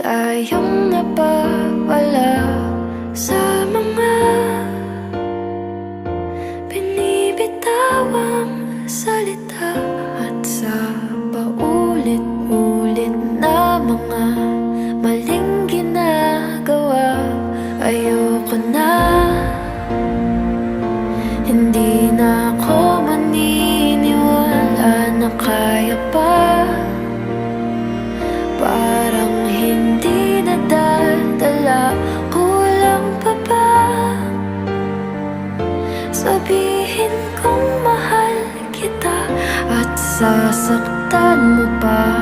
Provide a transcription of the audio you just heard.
tayong napapala sa mga binibitawang salita at sa paulit-ulit na mga maling ginagawa. Ayoko na, hindi na ako maniniwala na kaya pa. Parang hindi nadadala, kulang pa ba sabihin kong mahal kita at sasaktan mo pa?